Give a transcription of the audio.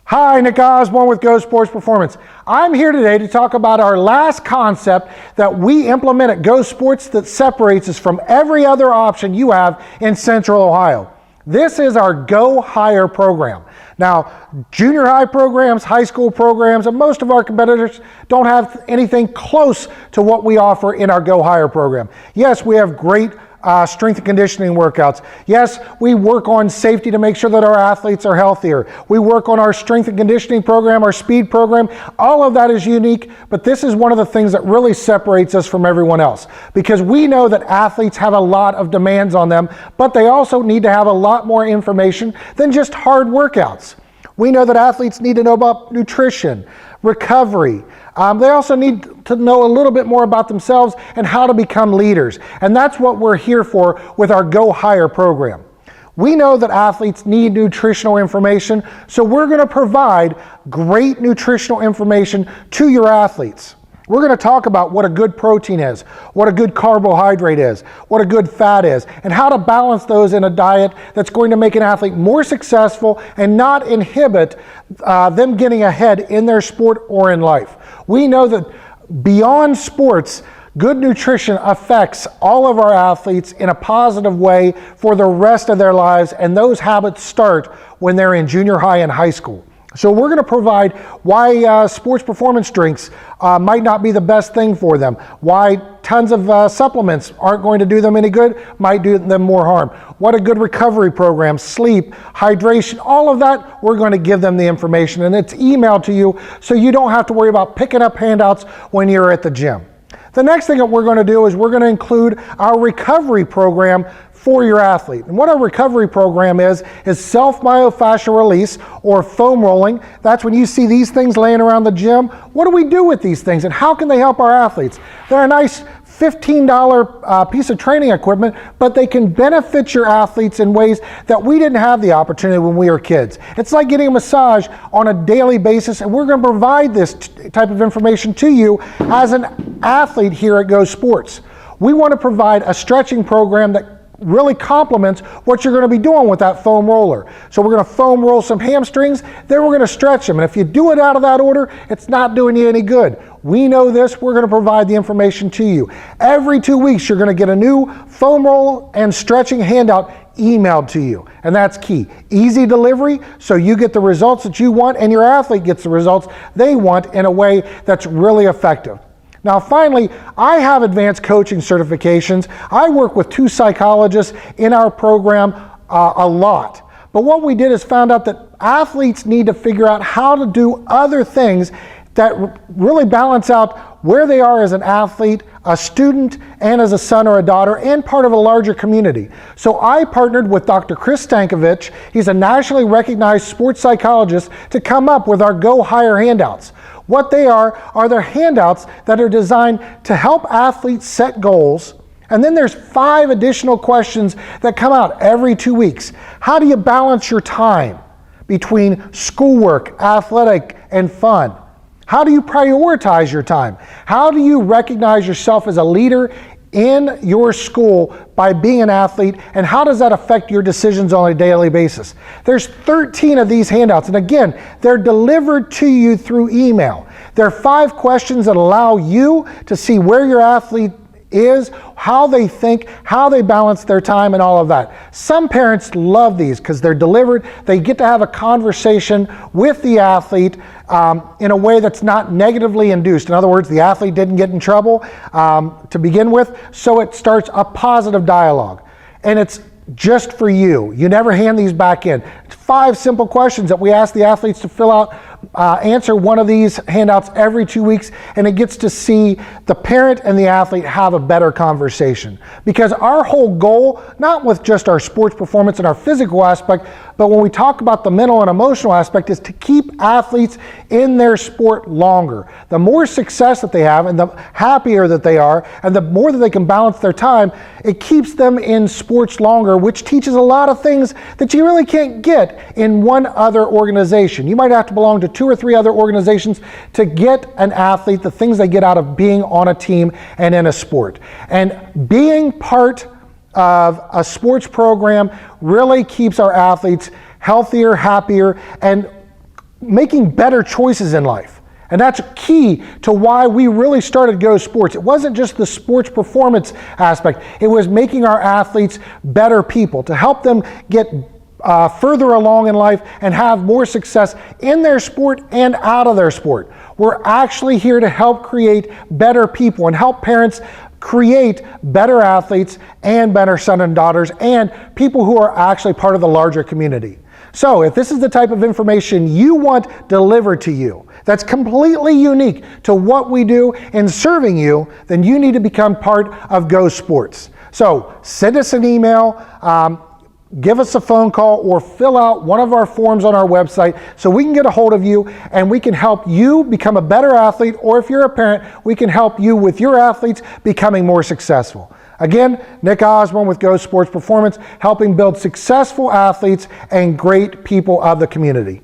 Hi, Nick Osborne with Go Sports Performance. I'm here today to talk about our last concept that we implement at Go Sports that separates us from every other option you have in Central Ohio. This is our Go Higher program. Now, junior high programs, high school programs, and most of our competitors don't have anything close to what we offer in our Go Higher program. Yes, we have great strength and conditioning workouts. Yes, we work on safety to make sure that our athletes are healthier. We work on our strength and conditioning program, our speed program. All of that is unique, but this is one of the things that really separates us from everyone else, because we know that athletes have a lot of demands on them, but they also need to have a lot more information than just hard workouts. We know that athletes need to know about nutrition, recovery. They also need to know a little bit more about themselves and how to become leaders. And that's what we're here for with our Go Higher program. We know that athletes need nutritional information, so we're going to provide great nutritional information to your athletes. We're going to talk about what a good protein is, what a good carbohydrate is, what a good fat is, and how to balance those in a diet that's going to make an athlete more successful and not inhibit them getting ahead in their sport or in life. We know that beyond sports, good nutrition affects all of our athletes in a positive way for the rest of their lives, and those habits start when they're in junior high and high school. So we're going to provide why sports performance drinks might not be the best thing for them, why tons of supplements aren't going to do them any good, might do them more harm, what a good recovery program, sleep, hydration, all of that, we're going to give them the information, and it's emailed to you so you don't have to worry about picking up handouts when you're at the gym. The next thing that we're going to do is we're going to include our recovery program for your athlete. And what our recovery program is self-myofascial release, or foam rolling. That's when you see these things laying around the gym. What do we do with these things, and how can they help our athletes? They're a nice $15 piece of training equipment, but they can benefit your athletes in ways that we didn't have the opportunity when we were kids. It's like getting a massage on a daily basis, and we're going to provide this type of information to you as an athlete here at Go Sports. We want to provide a stretching program that really complements what you're going to be doing with that foam roller. So we're going to foam roll some hamstrings, then we're going to stretch them. And if you do it out of that order, it's not doing you any good. We know this, we're going to provide the information to you. Every 2 weeks, you're going to get a new foam roll and stretching handout emailed to you. And that's key. Easy delivery, so you get the results that you want and your athlete gets the results they want in a way that's really effective. Now finally, I have advanced coaching certifications. I work with 2 psychologists in our program a lot. But what we did is found out that athletes need to figure out how to do other things that really balance out where they are as an athlete, a student, and as a son or a daughter, and part of a larger community. So I partnered with Dr. Chris Stankovich. He's a nationally recognized sports psychologist to come up with our Go Higher handouts. What they are their handouts that are designed to help athletes set goals. And then there's 5 additional questions that come out every 2 weeks. How do you balance your time between schoolwork, athletic, and fun? How do you prioritize your time? How do you recognize yourself as a leader in your school by being an athlete, and how does that affect your decisions on a daily basis? There's 13 of these handouts, and again, they're delivered to you through email. There are 5 questions that allow you to see where your athlete is, how they think, how they balance their time, and all of that. Some parents love these because they're delivered. They get to have a conversation with the athlete in a way that's not negatively induced. In other words, the athlete didn't get in trouble to begin with, so it starts a positive dialogue. And it's just for you. You never hand these back in. It's 5 simple questions that we ask the athletes to fill out, answer one of these handouts every 2 weeks, and it gets to see the parent and the athlete have a better conversation. Because our whole goal, not with just our sports performance and our physical aspect, but when we talk about the mental and emotional aspect, is to keep athletes in their sport longer. The more success that they have and the happier that they are, and the more that they can balance their time, it keeps them in sports longer, which teaches a lot of things that you really can't get in one other organization. You might have to belong to 2 or 3 other organizations to get an athlete the things they get out of being on a team and in a sport. And being part of a sports program really keeps our athletes healthier, happier, and making better choices in life. And that's key to why we really started Go Sports. It wasn't just the sports performance aspect. It was making our athletes better people, to help them get further along in life and have more success in their sport and out of their sport. We're actually here to help create better people and help parents create better athletes and better sons and daughters and people who are actually part of the larger community. So if this is the type of information you want delivered to you that's completely unique to what we do in serving you, then you need to become part of Go Sports. So send us an email, give us a phone call, or fill out one of our forms on our website so we can get a hold of you and we can help you become a better athlete, or if you're a parent, we can help you with your athletes becoming more successful. Again, Nick Osborne with Go Sports Performance, helping build successful athletes and great people of the community.